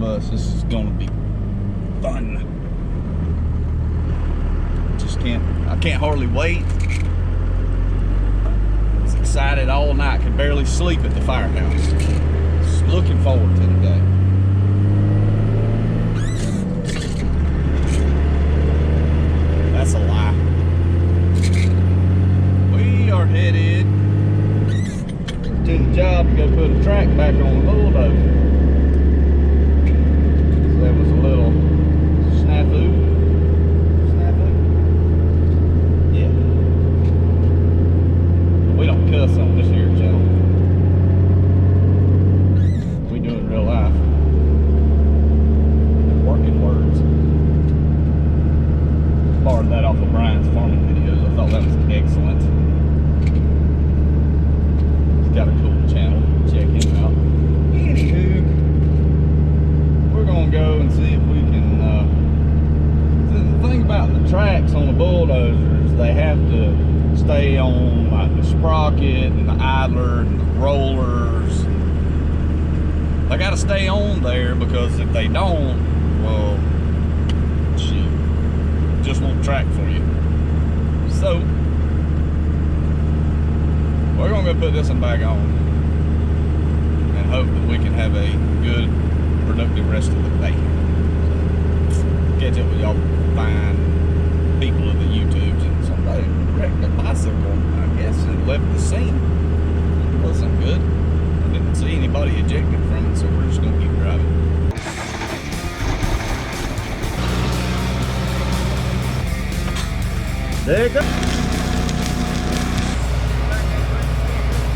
of us. This is gonna be fun. I can't hardly wait. I was excited all night, could barely sleep at the firehouse. Just looking forward to today. That's a lie. We are headed to the job to go put a track back on the bulldozer. So that was a little snafu. Yeah. But we don't cuss on this here channel. We do it in real life. Working words. Borrowed that off of Brian's farming videos. I thought that was excellent. He's got a cool channel. Check him out. Anywho, we're gonna go and see if we can. The thing about the tracks on the bulldozers, they have to stay on like the sprocket and the idler and the rollers. They got to stay on there because if they don't, well, shit, just won't track for you. So we're gonna go put this one back on and hope that we can have a good, productive rest of the day. Catch up with y'all fine people of the YouTubes, and somebody wrecked a bicycle, I guess, and left the scene. It wasn't good. I didn't see anybody ejected from it, so we're just gonna keep driving. There you go.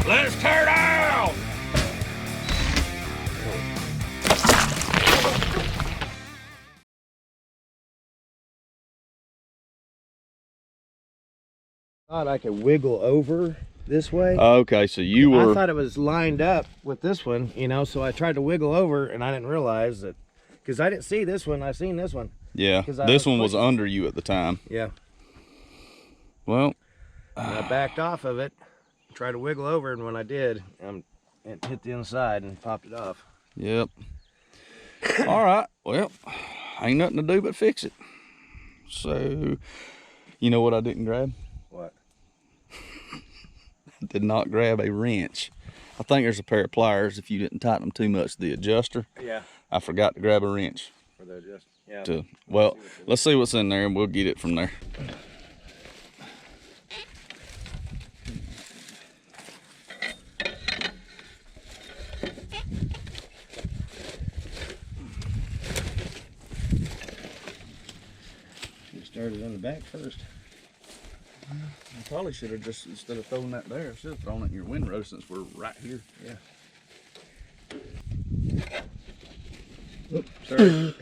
Let's tear down! Thought I could wiggle over this way. Okay, so you were... I thought it was lined up with this one, you know, so I tried to wiggle over and I didn't realize that, because I didn't see this one, I seen this one. Yeah, this one was under you at the time. Yeah. Well... And I backed off of it, tried to wiggle over, and when I did, it hit the inside and popped it off. Yep. All right, well, ain't nothing to do but fix it. So, you know what I didn't grab? What? I did not grab a wrench. I think there's a pair of pliers if you didn't tighten them too much to the adjuster. Yeah. I forgot to grab a wrench. For the adjuster. Yeah. Well, let's see what's in there and we'll get it from there. Started on the back first. I probably should have just, instead of throwing that there, I should have thrown it in your windrow since we're right here. Yeah. Oops, sorry.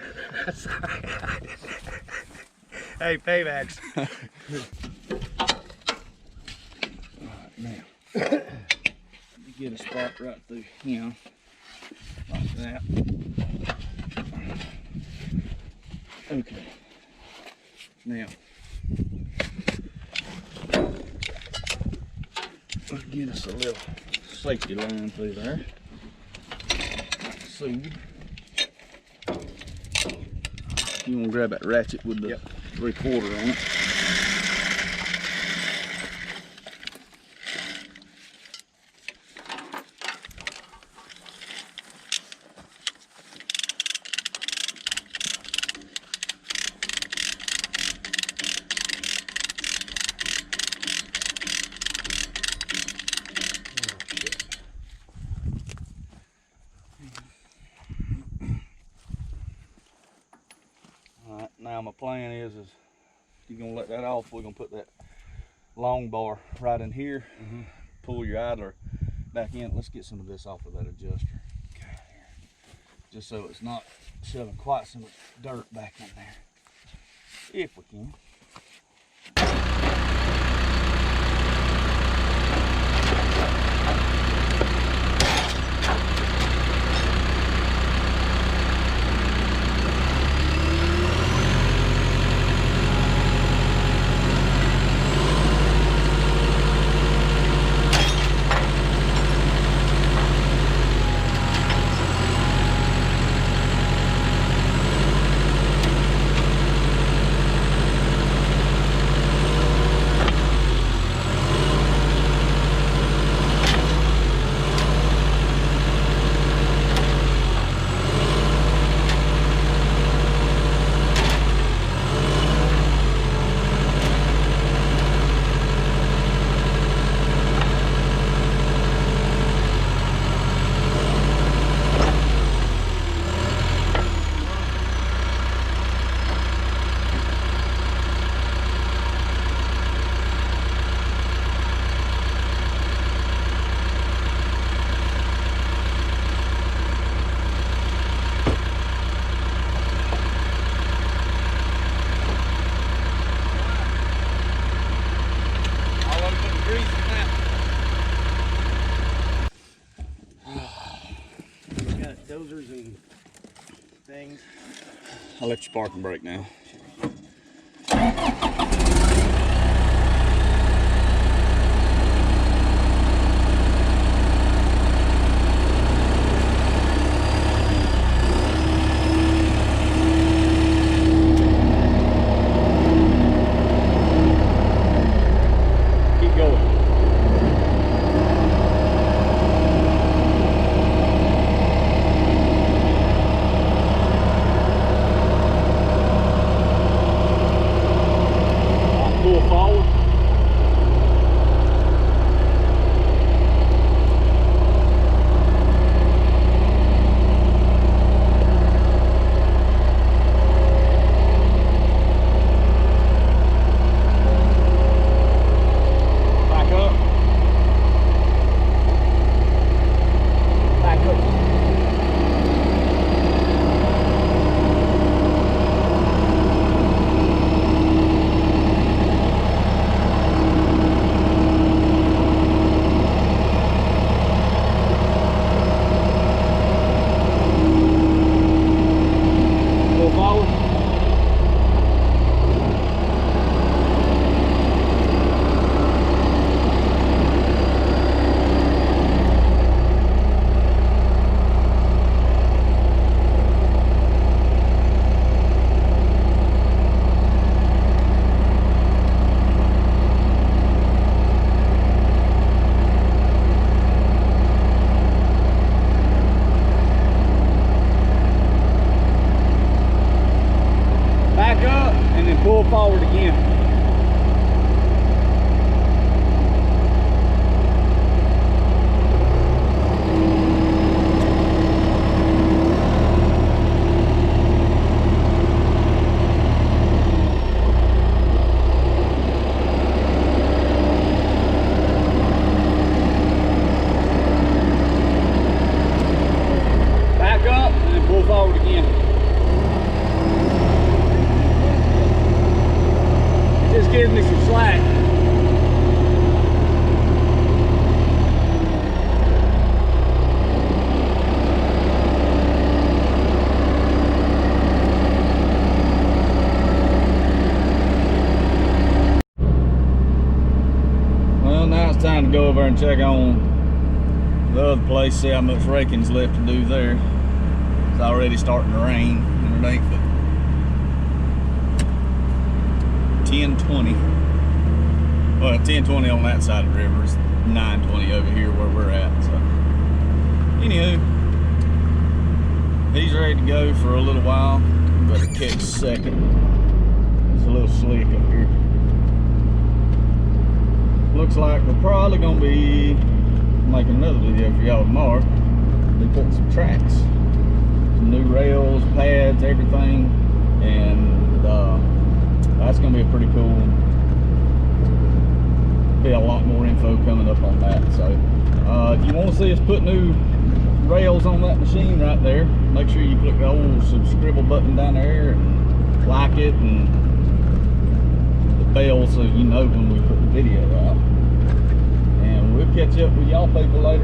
Hey, paybacks. Alright, now, you get a spot right through him, like that. Okay. Now, let's get us a little safety line through there. So, you want to grab that ratchet with the 3/4 on it. Now my plan is you're gonna let that off. We're gonna put that long bar right in here. Pull your idler back in. Let's get some of this off of that adjuster. Okay, just so it's not shoving quite so much dirt back in there. If we can. things. I'll let you park and brake now. Keep going. Pull forward. Back up. Back up. Pull forward. Back up and then pull forward again. Back up and then pull forward again. Just gives me some slack. Well, now it's time to go over and check on the other place, see how much raking's left to do there. It's already starting to rain and it ain't but 10:20. Well, 10:20 on that side of the river. It's 9:20 over here where we're at. So, anywho, he's ready to go for a little while. Better catch second. It's a little slick up here. Looks like we're probably gonna be making another video for y'all tomorrow. Be putting some tracks, some new rails, pads, everything, and that's gonna be a pretty cool. Be a lot more info coming up on that. So if you want to see us put new rails on that machine right there, make sure you click the old subscribe button down there and like it and the bell so you know when we put the video out. And we'll catch up with y'all people later